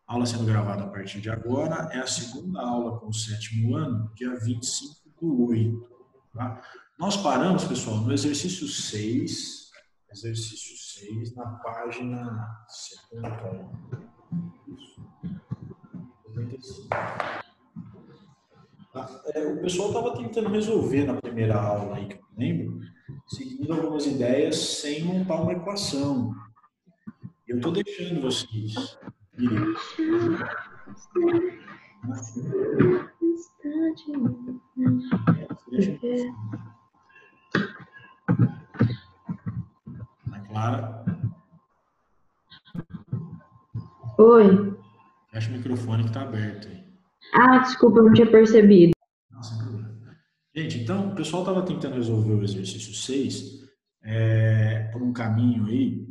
Aula sendo gravada a partir de agora. É a segunda aula com o sétimo ano, dia 25/8. Tá? Nós paramos, pessoal, no exercício 6 na página 75. O pessoal estava tentando resolver na primeira aula aí, que eu lembro, seguindo algumas ideias sem montar uma equação. Eu estou deixando vocês irem. Ana Clara, Oi. fecha o microfone que está aberto aí. Ah, desculpa, eu não tinha percebido. Não, sem problema. Gente, então, o pessoal estava tentando resolver o exercício 6 por um caminho aí,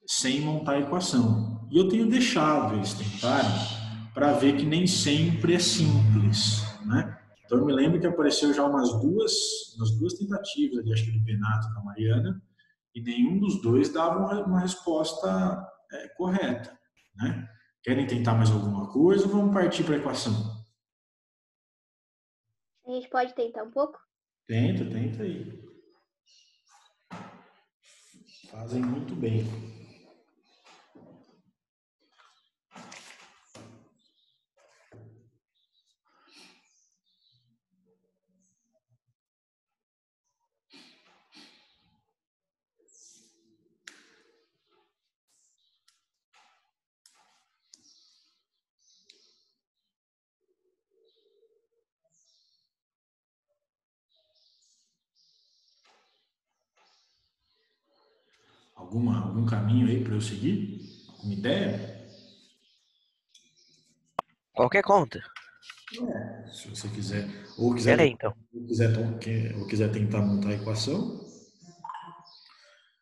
sem montar a equação. E eu tenho deixado eles tentarem para ver que nem sempre é simples, né? Então, eu me lembro que apareceu já umas duas tentativas ali, acho que do Benato e da Mariana, e nenhum dos dois dava uma resposta correta, né? Querem tentar mais alguma coisa ou vamos partir para a equação? A gente pode tentar um pouco? Tenta aí. Fazem muito bem. Algum caminho aí para eu seguir? Alguma ideia? Qualquer conta. Se você quiser, ou Peraí, então. quiser tentar montar a equação,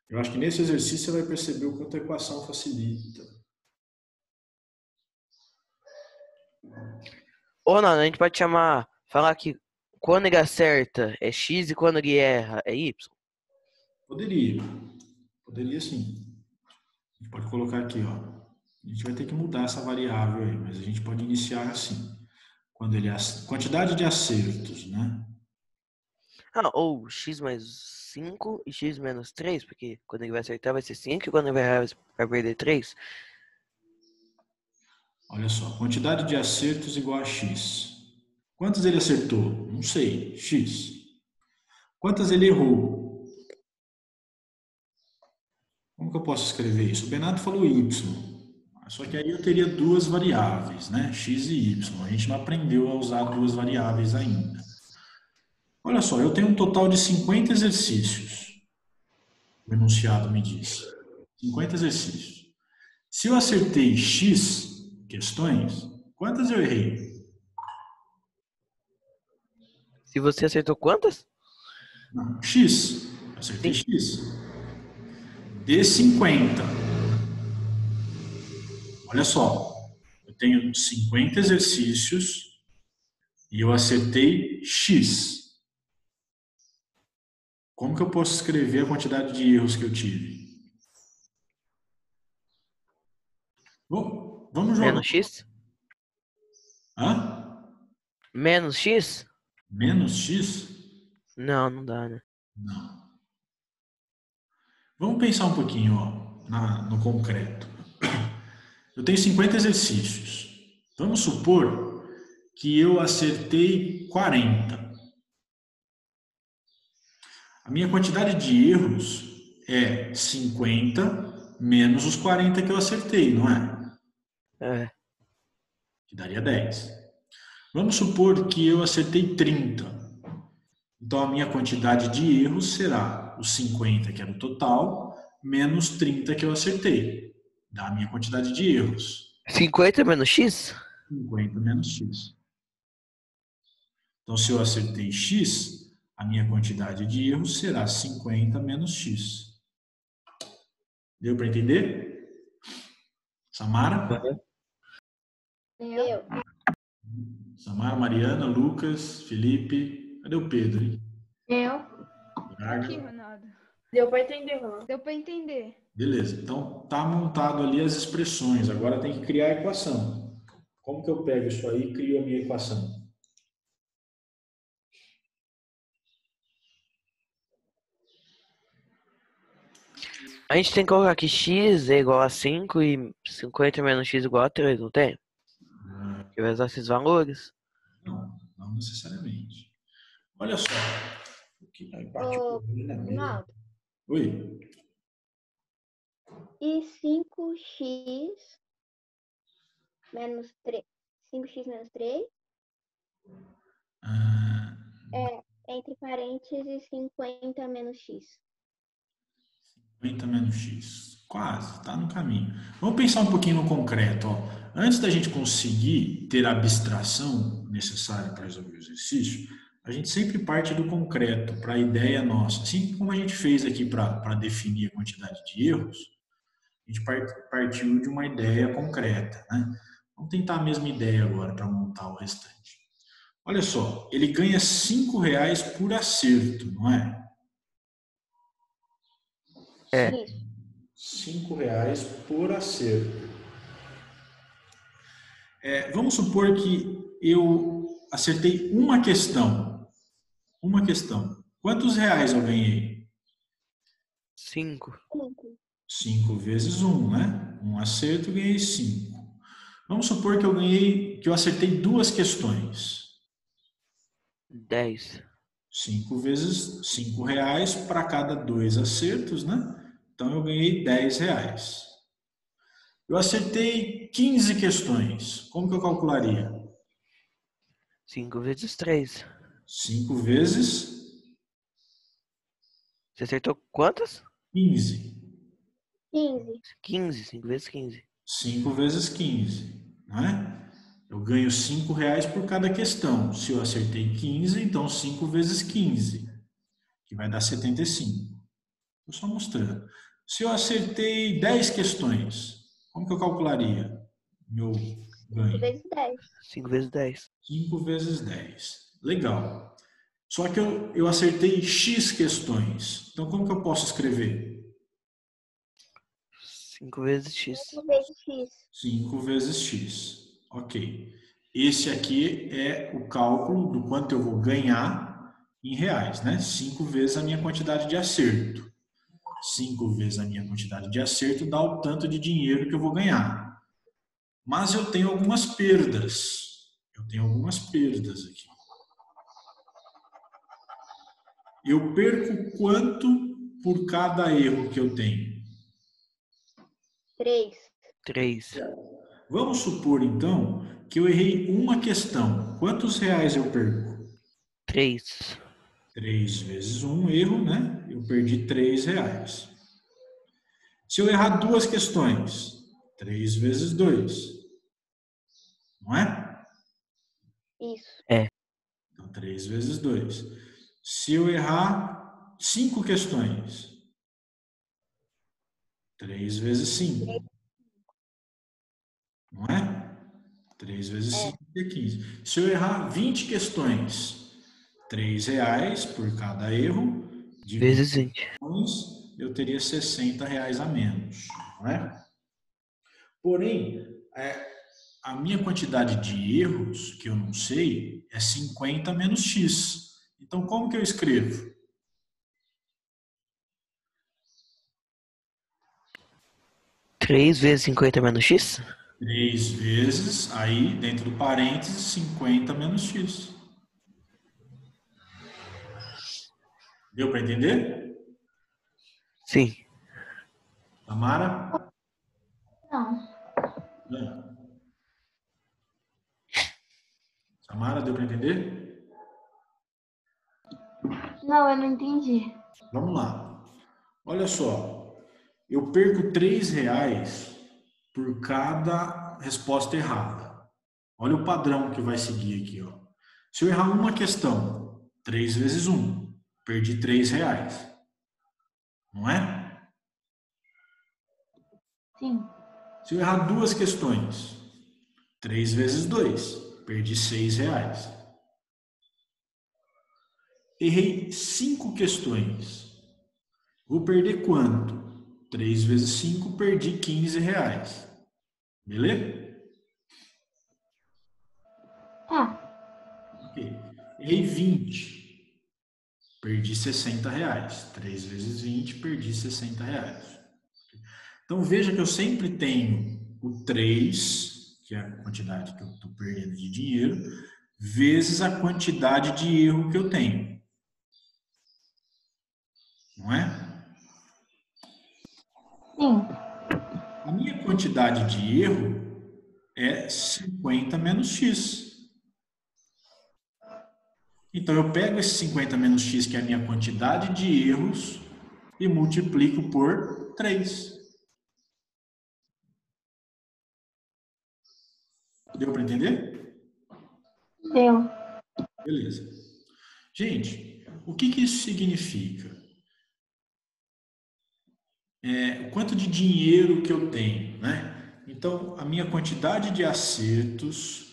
eu acho que nesse exercício você vai perceber o quanto a equação facilita. Ou não, a gente pode falar que quando ele acerta é X e quando ele erra é Y. Poderia sim. A gente pode colocar aqui, ó. A gente vai ter que mudar essa variável aí, mas a gente pode iniciar assim. Quantidade de acertos, né? Ou X mais 5 e X menos 3, porque quando ele vai acertar vai ser 5 e quando ele vai errar vai perder 3. Olha só, quantidade de acertos igual a X. Quantas ele acertou? Não sei, X. Quantas ele errou? Como que eu posso escrever isso? O Bernardo falou Y. Só que aí eu teria duas variáveis, né? X e Y. A gente não aprendeu a usar duas variáveis ainda. Olha só, eu tenho um total de 50 exercícios. O enunciado me diz. 50 exercícios. Se eu acertei X questões, quantas eu errei? Se você acertou quantas? Não, X. Eu acertei Sim. X. De 50. Olha só, eu tenho 50 exercícios e eu acertei X. Como que eu posso escrever a quantidade de erros que eu tive? Bom, vamos jogar. Menos X? Hã? Menos X? Menos X? Não dá, né? Não. Vamos pensar um pouquinho, ó, no concreto. Eu tenho 50 exercícios. Vamos supor que eu acertei 40. A minha quantidade de erros é 50 menos os 40 que eu acertei, não é? É. Que daria 10. Vamos supor que eu acertei 30. Então a minha quantidade de erros será os 50 que era o total, menos 30 que eu acertei. Dá a minha quantidade de erros. 50 menos X? 50 menos X. Então se eu acertei X, a minha quantidade de erros será 50 menos X. Deu para entender? Samara? Eu. Samara, Mariana, Lucas, Felipe. Cadê o Pedro, hein? Eu. Aqui, Ronaldo. Deu pra entender, Ronaldo? Deu pra entender. Beleza. Então tá montado ali as expressões. Agora tem que criar a equação. Como que eu pego isso aí e crio a minha equação? A gente tem que colocar que x é igual a 5 e 50 menos x igual a 3, não tem? Que vai usar esses valores. Não necessariamente. Olha só. Aí partiu Ô, por mim na mesa. Ronaldo, Oi. e 5x menos 3? 5x menos 3 Ah, é entre parênteses 50 menos x. 50 menos x. Quase, está no caminho. Vamos pensar um pouquinho no concreto. Ó. Antes da gente conseguir ter a abstração necessária para resolver o exercício, a gente sempre parte do concreto para a ideia nossa. Assim como a gente fez aqui para definir a quantidade de erros, a gente partiu de uma ideia concreta. Né? Vamos tentar a mesma ideia agora para montar o restante. Olha só, ele ganha R$ 5 por acerto, não é? É. Isso. R$ 5 por acerto. Vamos supor que eu acertei uma questão. Uma questão. Quantos reais eu ganhei? 5. 5. 5 vezes 1, né? Um acerto, ganhei 5. Vamos supor que eu acertei duas questões. 10. 5 vezes R$ 5 para cada 2 acertos, né? Então eu ganhei R$ 10. Eu acertei 15 questões. Como que eu calcularia? 5 vezes 3. 5 vezes Você acertou quantas? 15. 15. 15. 5 vezes 15. 5 vezes 15, não é? Eu ganho R$ 5 por cada questão. Se eu acertei 15, então 5 vezes 15, que vai dar 75. Estou só mostrando. Se eu acertei 10 questões, como que eu calcularia meu 5 ganho? vezes 10. 5 vezes 10. 5 vezes 10. Legal. Só que eu acertei X questões. Então, como que eu posso escrever? 5 vezes x. 5 vezes x. 5 vezes X. Ok. Esse aqui é o cálculo do quanto eu vou ganhar em reais, né? 5 vezes a minha quantidade de acerto. 5 vezes a minha quantidade de acerto dá o tanto de dinheiro que eu vou ganhar. Mas eu tenho algumas perdas. Eu tenho algumas perdas aqui. Eu perco quanto por cada erro que eu tenho? 3. 3. Vamos supor, então, que eu errei uma questão. Quantos reais eu perco? 3. 3 vezes um erro, né? Eu perdi R$ 3. Se eu errar duas questões, 3 vezes 2, não é? Isso. É. Então, 3 vezes 2. Se eu errar 5 questões, 3 vezes 5, não é? 3 vezes 5 é 15. Se eu errar 20 questões, R$ 3 por cada erro, de 20 Vezes 20. questões, eu teria R$ 60 a menos, não é? Porém, a minha quantidade de erros, que eu não sei, é 50 menos x. Então, como que eu escrevo? 3 vezes 50 menos x? 3 vezes, aí, dentro do parênteses, 50 menos x. Deu para entender? Sim. Tamara? Não. Não. Tamara, deu para entender? Não, eu não entendi. Vamos lá. Olha só. Eu perco R$ 3 por cada resposta errada. Olha o padrão que vai seguir aqui. Ó. Se eu errar uma questão, 3 vezes 1, perdi R$ 3. Não é? Sim. Se eu errar duas questões, 3 vezes 2, perdi R$ 6. Errei 5 questões. Vou perder quanto? 3 vezes 5, perdi R$ 15. Beleza? Errei 20. Perdi 60 reais. 3 vezes 20, perdi 60 reais. Então veja que eu sempre tenho o 3, que é a quantidade que eu estou perdendo de dinheiro, vezes a quantidade de erro que eu tenho. Não é? Sim. A minha quantidade de erro é 50 menos x. Então eu pego esse 50 menos x, que é a minha quantidade de erros, e multiplico por 3. Deu para entender? Deu. Beleza. Gente, o que isso significa? O quanto de dinheiro que eu tenho, né? Então, a minha quantidade de acertos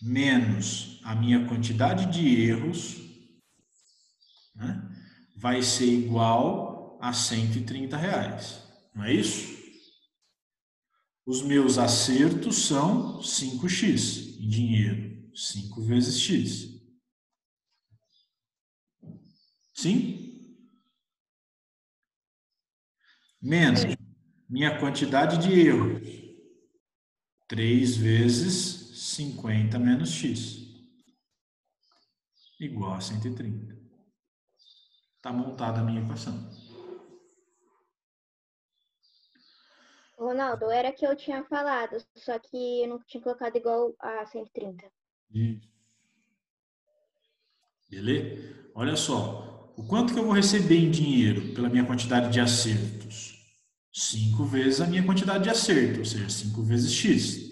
menos a minha quantidade de erros, né, vai ser igual a 130 reais. Não é isso? Os meus acertos são 5x em dinheiro. 5 vezes x. Sim? Menos minha quantidade de erros. 3 vezes 50 menos x. Igual a 130. Está montada a minha equação. Ronaldo, era que eu tinha falado, só que eu não tinha colocado igual a 130. Isso. Beleza? Olha só. O quanto que eu vou receber em dinheiro pela minha quantidade de acertos? 5 vezes a minha quantidade de acerto, ou seja, 5 vezes x.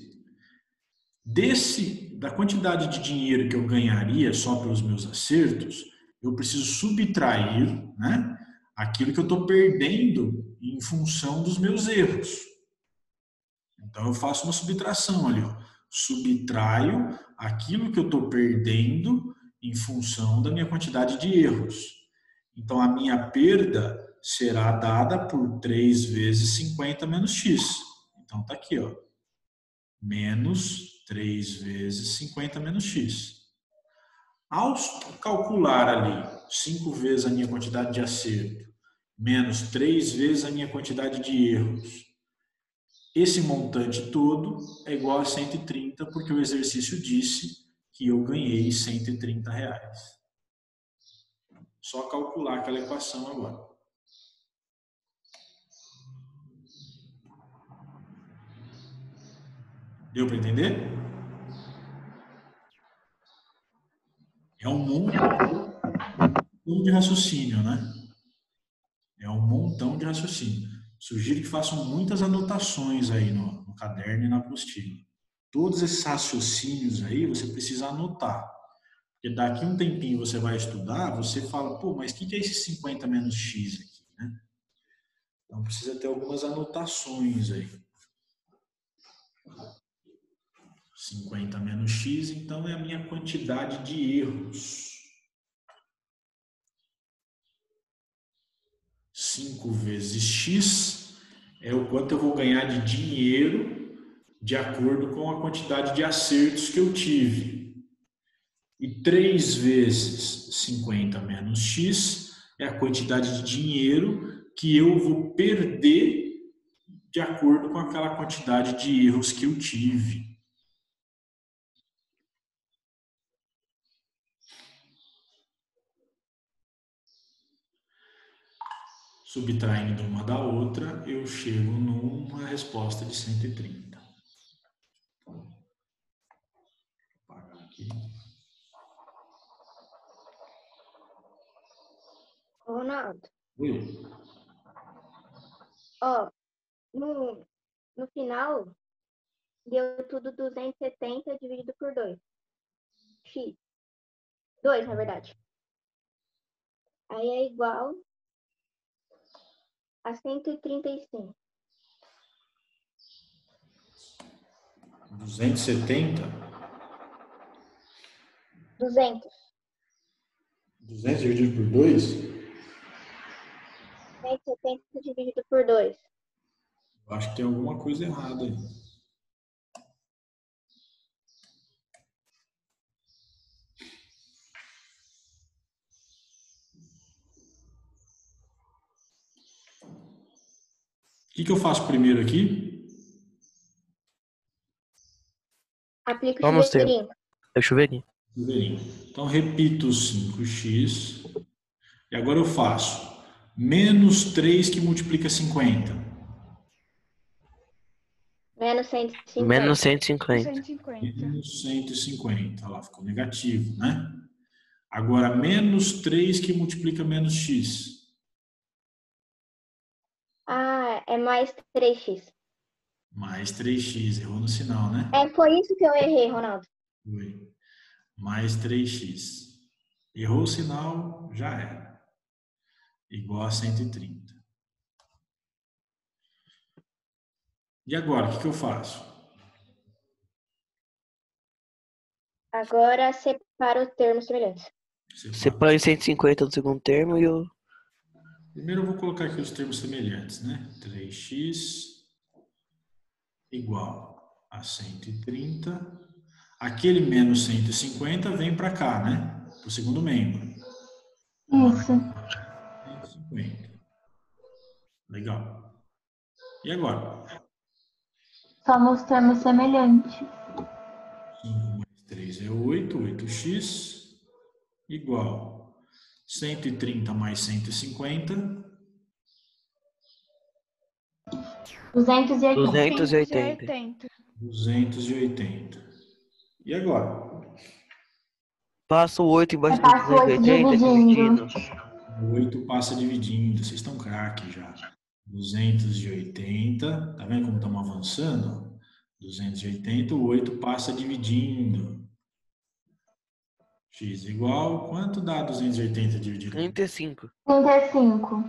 Da quantidade de dinheiro que eu ganharia só pelos meus acertos, eu preciso subtrair, né, aquilo que eu estou perdendo em função dos meus erros. Então eu faço uma subtração ali, ó. Subtraio aquilo que eu estou perdendo em função da minha quantidade de erros. Então a minha perda será dada por 3 vezes 50 menos x. Então tá aqui, ó. Menos 3 vezes 50 menos x. Ao calcular ali 5 vezes a minha quantidade de acerto, menos 3 vezes a minha quantidade de erros, esse montante todo é igual a 130, porque o exercício disse que eu ganhei 130 reais. Só calcular aquela equação agora. Deu para entender? É um montão de raciocínio, né? É um montão de raciocínio. Sugiro que façam muitas anotações aí no caderno e na apostila. Todos esses raciocínios aí você precisa anotar. Porque daqui um tempinho você vai estudar, você fala, pô, mas o que é esse 50 menos x aqui, né? Então precisa ter algumas anotações aí. 50 menos x, então é a minha quantidade de erros. 5 vezes x é o quanto eu vou ganhar de dinheiro de acordo com a quantidade de acertos que eu tive. E 3 vezes 50 menos x é a quantidade de dinheiro que eu vou perder de acordo com aquela quantidade de erros que eu tive. Subtraindo uma da outra, eu chego numa resposta de 130. Vou apagar aqui. Ronaldo, Oi. ó, no final, deu tudo 270 dividido por 2. X. 2, na verdade. Aí é igual a 135. 270? 200. 200 dividido por 2? 170 dividido por 2. Eu acho que tem alguma coisa errada aí. que eu faço primeiro aqui? Aplica o Vamos ter. chuveirinho. É o chuveirinho. Chuveirinho. Então, repito 5x. E agora eu faço menos 3 que multiplica 50. Menos 150. Menos 150. 150. Menos 150. Olha lá, ficou negativo, né? Agora, menos 3 que multiplica menos x. Ah, é mais 3x. Mais 3x. Errou no sinal, né? Foi isso que eu errei, Ronaldo. Foi. Mais 3x. Errou o sinal, já era. Igual a 130. E agora, o que eu faço? Agora separa os termos semelhantes. Você põe o 150 do segundo termo e o... Primeiro eu vou colocar aqui os termos semelhantes, né? 3x igual a 130. Aquele menos 150 vem para cá, né? Para o segundo membro. Isso. 150. Legal. E agora? Somos termos semelhantes. 5 mais 3 é 8. 8x igual 130 mais 150. 280. 280. 280. E agora? Passa o 8 embaixo Eu do passo 8 280, dividindo. O 8 passa dividindo. Vocês estão craque já. 280. Tá vendo como estamos avançando? 280, o 8 passa dividindo. X igual, quanto dá 280 dividido? 35. 35.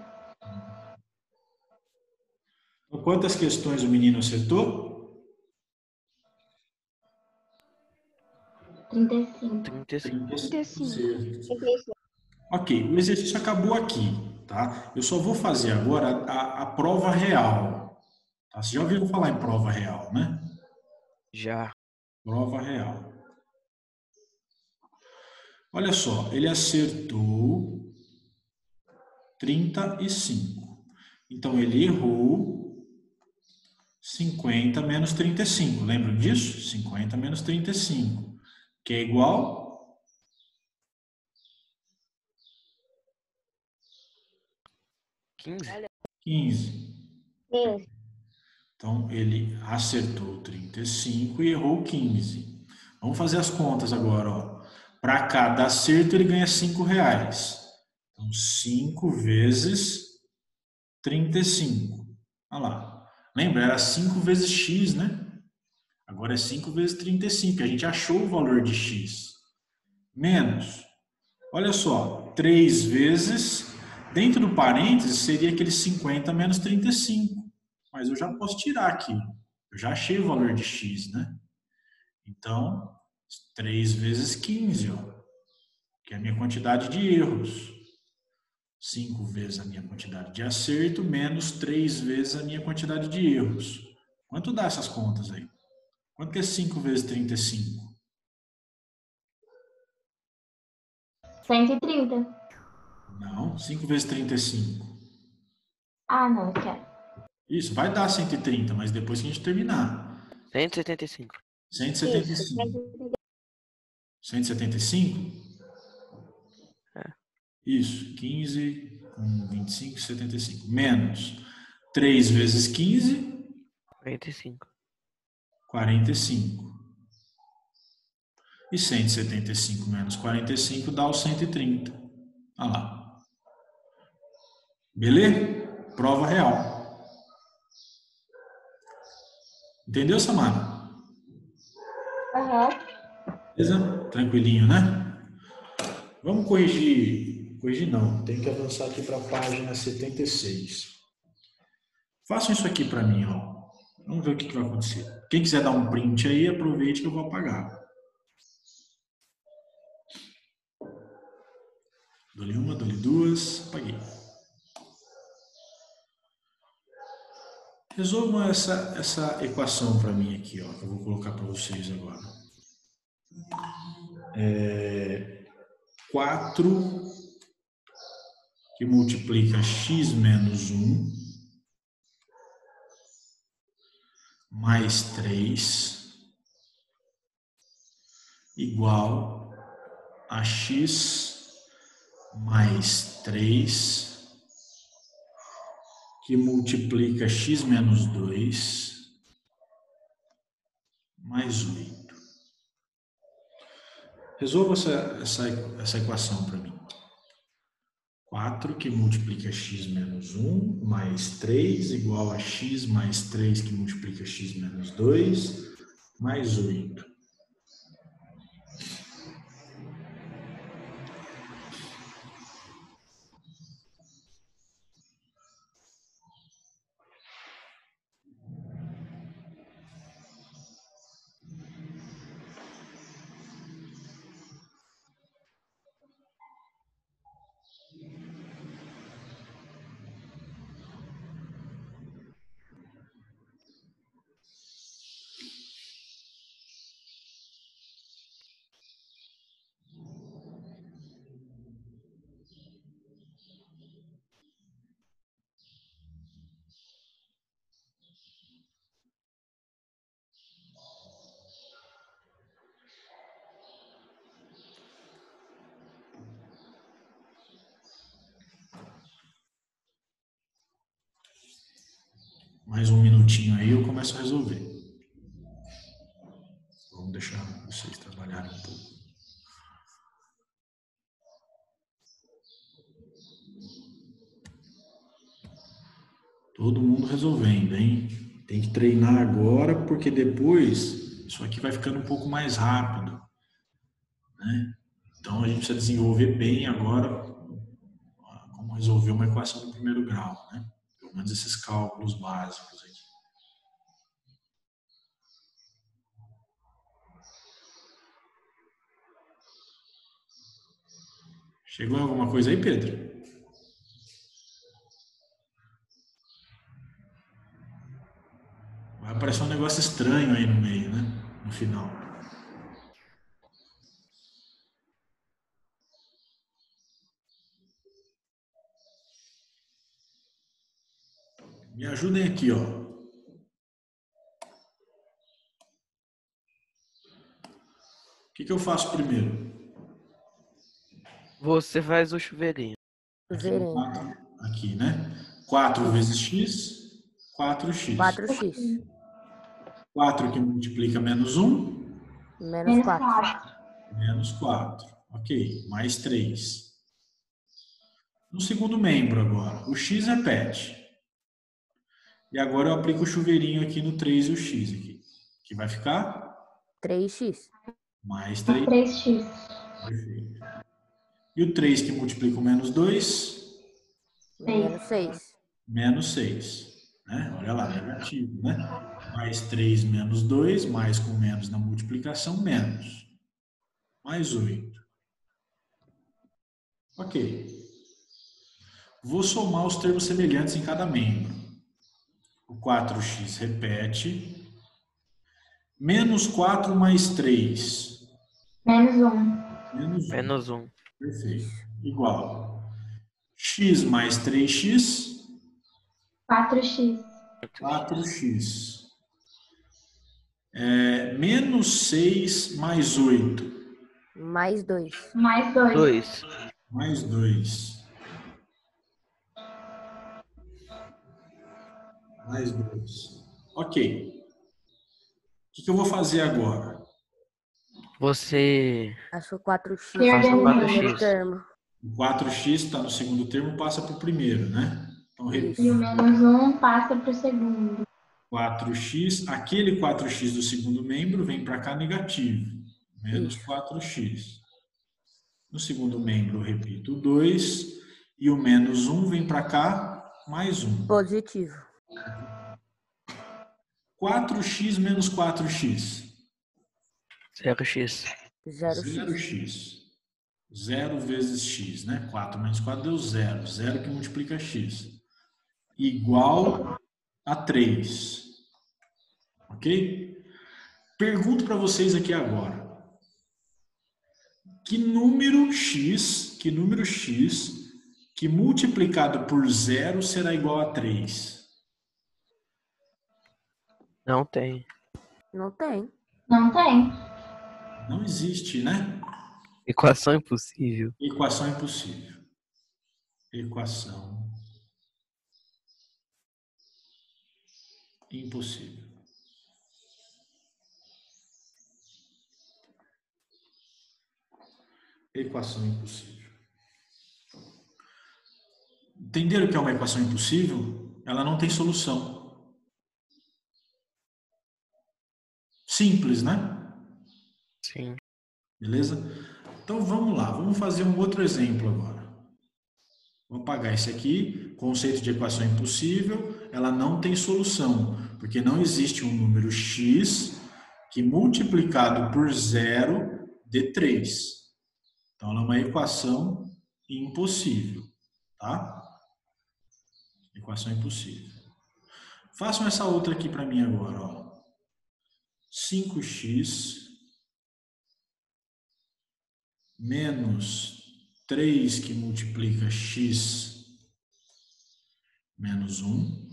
Então, quantas questões o menino acertou? 35. 35. 35. Ok, o exercício acabou aqui, tá? Eu só vou fazer agora a prova real. Tá? Vocês já ouviram falar em prova real, né? Já. Prova real. Olha só, ele acertou 35. Então, ele errou 50 menos 35. Lembram disso? 50 menos 35. Que é igual? 15. 15. 15. Então, ele acertou 35 e errou 15. Vamos fazer as contas agora, ó. Para cada acerto, ele ganha R$5. Então, 5 vezes 35. Olha lá. Lembra, era 5 vezes x, né? Agora é 5 vezes 35. A gente achou o valor de x. Menos. Olha só, 3 vezes... Dentro do parênteses, seria aquele 50 menos 35. Mas eu já posso tirar aqui. Eu já achei o valor de x, né? Então, 3 vezes 15, ó, que é a minha quantidade de erros. 5 vezes a minha quantidade de acerto, menos 3 vezes a minha quantidade de erros. Quanto dá essas contas aí? Quanto que é 5 vezes 35? 130. Não, 5 vezes 35. Ah, não, esquece. Isso, vai dar 130, mas depois que a gente terminar. 175. 175. 175? É. Isso, 15 com 25, 75. Menos 3 vezes 15, 45. 45. E 175 menos 45 dá o 130. Olha lá. Beleza? Prova real. Entendeu, Samara? Aham. Beleza? Tranquilinho, né? Vamos corrigir. Corrigir não, tem que avançar aqui para a página 76. Façam isso aqui para mim, ó. Vamos ver o que vai acontecer. Quem quiser dar um print aí, aproveite que eu vou apagar. Dou-lhe uma, dou-lhe duas, apaguei. Resolvam essa equação para mim aqui, ó, que eu vou colocar para vocês agora. 4 que multiplica x menos 1 mais 3 igual a x mais 3 que multiplica x menos 2 mais 8. Resolva essa equação para mim. 4 que multiplica x menos 1 mais 3 igual a x mais 3 que multiplica x menos 2 mais 8. Mais um minutinho aí eu começo a resolver. Vamos deixar vocês trabalharem um pouco. Todo mundo resolvendo, hein? Tem que treinar agora, porque depois isso aqui vai ficando um pouco mais rápido, né? Então a gente precisa desenvolver bem agora como resolver uma equação do primeiro grau, né? Pelo menos esses cálculos básicos aqui. Chegou alguma coisa aí, Pedro? Vai aparecer um negócio estranho aí no meio, né? No final. Me ajudem aqui, ó. O que eu faço primeiro? Você faz o chuveirinho. Aqui, né? 4 vezes x, 4x. 4x. 4 que multiplica menos 1, Menos 4. menos 4. Ok, mais 3. No segundo membro agora, o x repete. E agora eu aplico o chuveirinho aqui no 3 e o x aqui. Que vai ficar? 3x. Mais 3. 3x. Perfeito. E o 3 que multiplica o menos 2? Menos 6. Menos 6. Né? Olha lá, negativo, né? Mais 3 menos 2, mais com menos na multiplicação, menos. Mais 8. Ok. Vou somar os termos semelhantes em cada membro. O 4x repete. Menos 4 mais 3. Menos 1. Menos 1. Perfeito. Igual. X mais 3x. 4x. 4x. Menos 6 mais 8. Mais 2. Mais 2. 2. Mais 2. Mais 2. Ok. O que eu vou fazer agora? Você Achou 4x. Passa no 4x. primeiro termo. O 4x está no segundo termo, passa para o primeiro, né? Então, repito. E o menos 1 passa para o segundo. 4x, aquele 4x do segundo membro vem para cá negativo. Menos 4x. No segundo membro, eu repito o 2. E o menos 1 vem para cá, mais 1. Positivo. 4x menos 4x. 0x. 0x. 0x. 0 vezes x, né? 4 menos 4 deu 0. 0 que multiplica x. Igual a 3. Ok? Pergunto para vocês aqui agora. Que número x que multiplicado por 0 será igual a 3? Não tem. Não tem. Não tem. Não existe, né? Equação impossível. Equação impossível. Equação impossível. Equação impossível. Entenderam o que é uma equação impossível? Ela não tem solução. Simples, né? Sim. Beleza? Então vamos lá, vamos fazer um outro exemplo agora. Vou apagar esse aqui, conceito de equação impossível, ela não tem solução, porque não existe um número x que multiplicado por zero dê 3. Então ela é uma equação impossível, tá? Equação impossível. Façam essa outra aqui para mim agora, ó. 5x menos 3 que multiplica x menos 1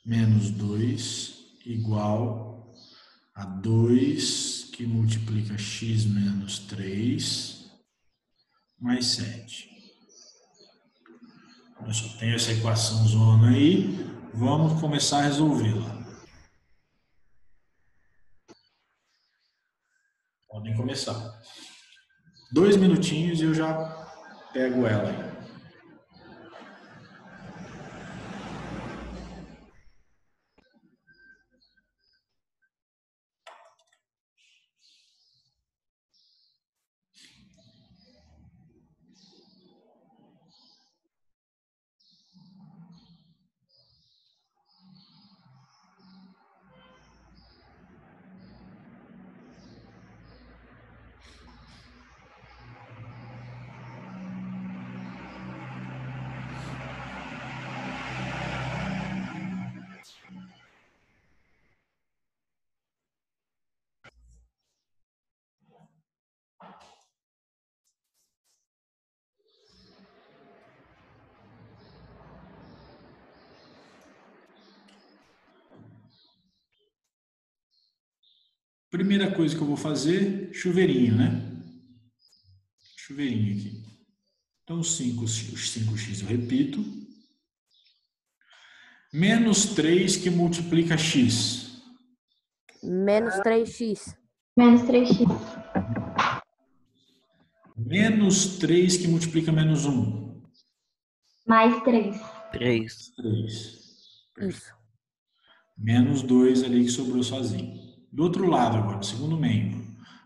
menos 2 igual a 2 que multiplica x menos 3 mais 7. Eu só tenho essa equação zona aí, vamos começar a resolvê-la. Podem começar. 2 minutinhos e eu já pego ela aí. Primeira coisa que eu vou fazer, chuveirinho, né? Chuveirinho aqui. Então, 5x eu repito. Menos 3 que multiplica x. Menos 3x. Menos 3x. Menos 3 que multiplica menos 1. Mais 3. 3. 3. Isso. Menos 2 ali que sobrou sozinho. Do outro lado agora, segundo membro.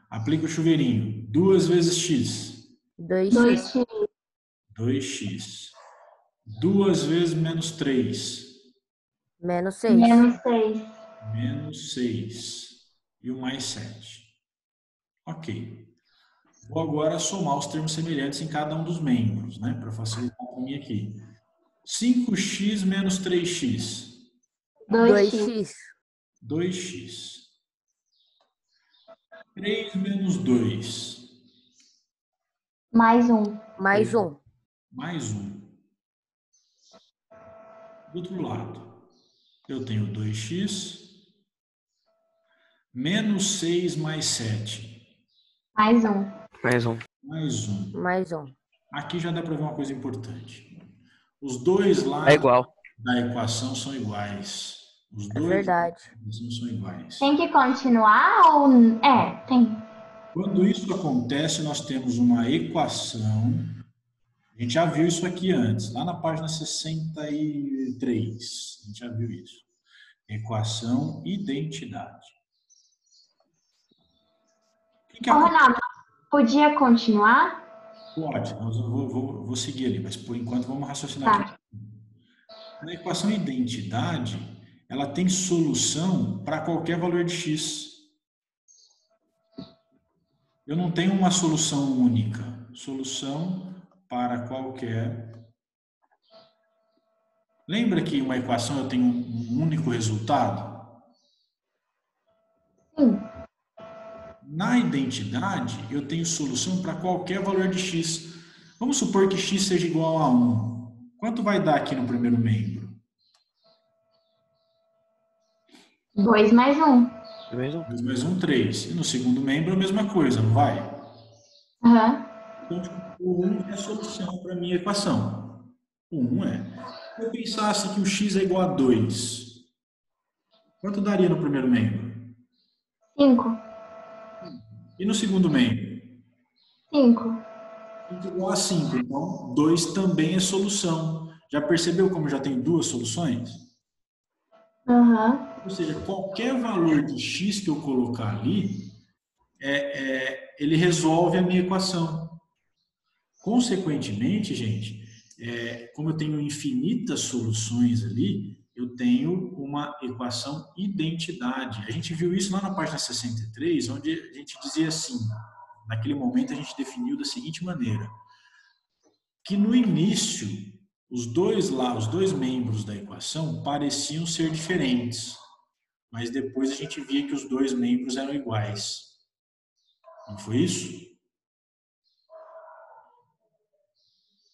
Aplica o chuveirinho. 2 vezes x. 2x. 2x. 2x. 2 vezes menos 3. Menos 6. Menos 6. Menos 6. E o mais 7. Ok. Vou agora somar os termos semelhantes em cada um dos membros, né? Para facilitar para mim aqui. 5x menos 3x. 2x. 2x. 2x. 3 menos 2. Mais 1. Mais 1. Mais 1. Do outro lado, eu tenho 2x. Menos 6 mais 7. Mais 1. Mais um. Mais 1. Mais 1. Aqui já dá para ver uma coisa importante. Os dois É lados igual. da equação são iguais. Os É dois verdade. lados da equação são iguais. Tem que continuar ou... tem. Quando isso acontece, nós temos uma equação. A gente já viu isso aqui antes, lá na página 63. A gente já viu isso. Equação identidade. O que Ô, acontece? Ronaldo, podia continuar? Pode, mas eu vou seguir ali, mas por enquanto vamos raciocinar Tá. aqui. Na equação identidade, ela tem solução para qualquer valor de x. Eu não tenho uma solução única. Solução para qualquer. Lembra que uma equação eu tenho um único resultado? Sim. Na identidade, eu tenho solução para qualquer valor de x. Vamos supor que x seja igual a 1. Quanto vai dar aqui no primeiro membro? 2 mais 1. 2 mais 1, 3. E no segundo membro a mesma coisa, não vai? Aham. Então, o 1 é a solução para a minha equação. O 1 é. Se eu pensasse que o x é igual a 2, quanto daria no primeiro membro? 5. E no segundo membro? 5. 5 igual a 5. Então, 2 também é solução. Já percebeu como já tem duas soluções? Aham. Ou seja, qualquer valor de x que eu colocar ali, ele resolve a minha equação. Consequentemente, gente, como eu tenho infinitas soluções ali, eu tenho uma equação identidade. A gente viu isso lá na página 63, onde a gente dizia assim, naquele momento a gente definiu da seguinte maneira, que no início, os dois membros da equação pareciam ser diferentes, mas depois a gente via que os dois membros eram iguais. Não foi isso?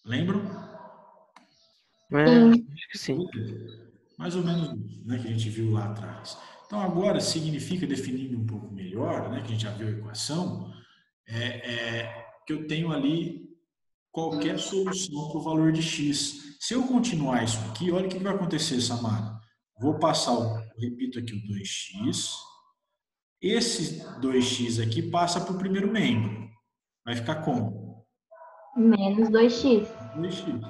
Lembram? Acho que sim. Mais ou menos isso, né, que a gente viu lá atrás. Então, agora, significa, definindo um pouco melhor, né, que a gente já viu a equação, que eu tenho ali qualquer solução para o valor de x. Se eu continuar isso aqui, olha o que vai acontecer, Samara. Vou passar, repito aqui o 2x. Esse 2x aqui passa para o primeiro membro. Vai ficar como? Menos 2x. 2x.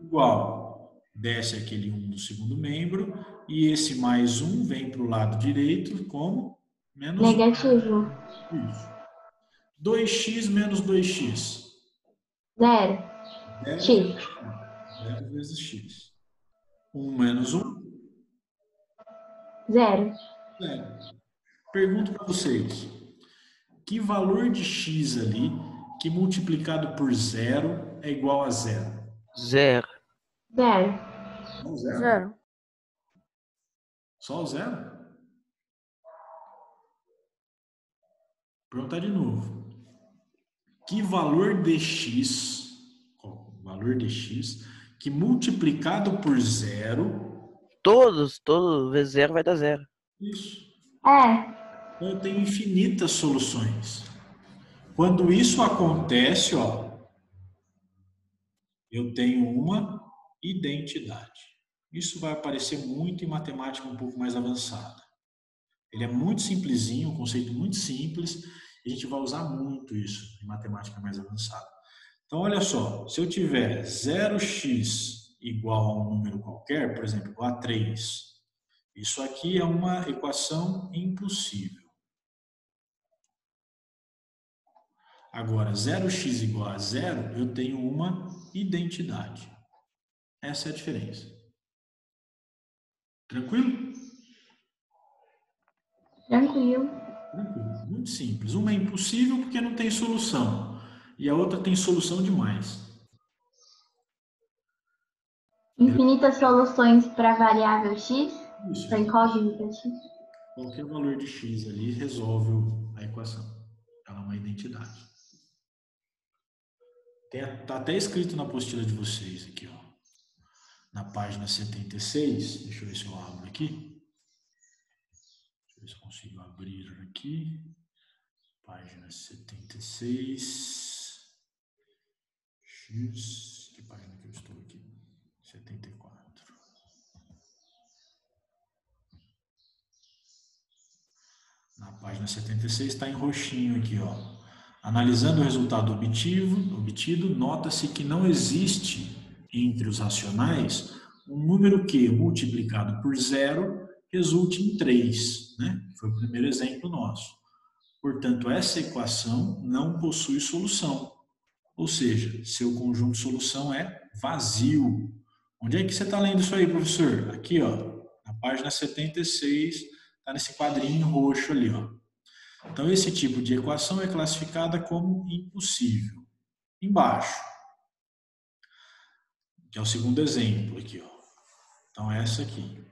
Igual. Desce aquele 1 do segundo membro. E esse mais 1 vem para o lado direito como? Menos 1. Negativo. Isso. 2x menos 2x. 0. X. 0 vezes x. 1 menos 1. 0. 0. Pergunto para vocês. Que valor de x ali que multiplicado por 0 é igual a 0? 0. 0. Não, 0? 0. Só o 0? Perguntar de novo. Que valor de x, que multiplicado por 0... Todos vezes 0 vai dar 0. Isso. É. Eu tenho infinitas soluções. Quando isso acontece, eu tenho uma identidade. Isso vai aparecer muito em matemática um pouco mais avançada. Ele é muito simplesinho, um conceito muito simples, e a gente vai usar muito isso em matemática mais avançada. Então, olha só, se eu tiver 0x igual a um número qualquer, por exemplo, igual a 3, isso aqui é uma equação impossível. Agora, 0x igual a 0, eu tenho uma identidade. Essa é a diferença. Tranquilo? Tranquilo. Tranquilo. Muito simples. Uma é impossível porque não tem solução. E a outra tem solução demais. Infinitas soluções para a variável x? Isso. Para incógnita x? Qualquer valor de x ali resolve a equação. Ela é uma identidade. Está até escrito na apostila de vocês aqui, na página 76. Deixa eu ver se eu abro aqui. Deixa eu ver se eu consigo abrir aqui. Página 76. X. Que página que eu estou aqui? 74. Na página 76 está em roxinho aqui, Analisando o resultado obtido, nota-se que não existe entre os racionais um número que, multiplicado por 0, resulte em 3, né? Foi o primeiro exemplo nosso. Portanto, essa equação não possui solução. Ou seja, seu conjunto de solução é vazio. Onde é que você está lendo isso aí, professor? Aqui, na página 76, está nesse quadrinho roxo ali, Então, esse tipo de equação é classificada como impossível. Embaixo, que é o segundo exemplo aqui, Então, essa aqui.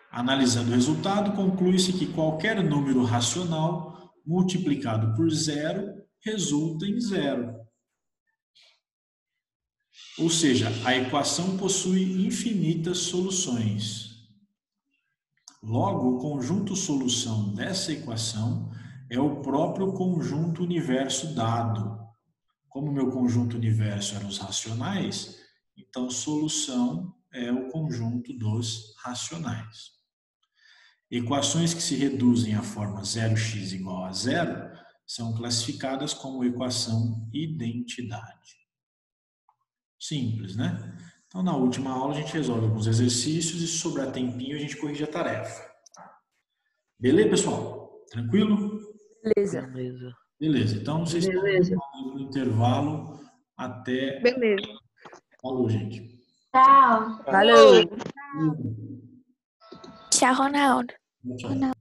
Analisando o resultado, conclui-se que qualquer número racional multiplicado por 0 resulta em 0. Ou seja, a equação possui infinitas soluções. Logo, o conjunto solução dessa equação é o próprio conjunto universo dado. Como meu conjunto universo eram os racionais, então solução é o conjunto dos racionais. Equações que se reduzem à forma 0x igual a zero são classificadas como equação identidade. Simples, né? Então, na última aula, a gente resolve alguns exercícios e, se sobrar tempinho, a gente corrige a tarefa. Beleza, pessoal? Tranquilo? Beleza. Beleza. Beleza. Então, vocês estão no intervalo até... Beleza. Falou, gente. Tchau. Valeu. Tchau, Ronaldo. Tchau.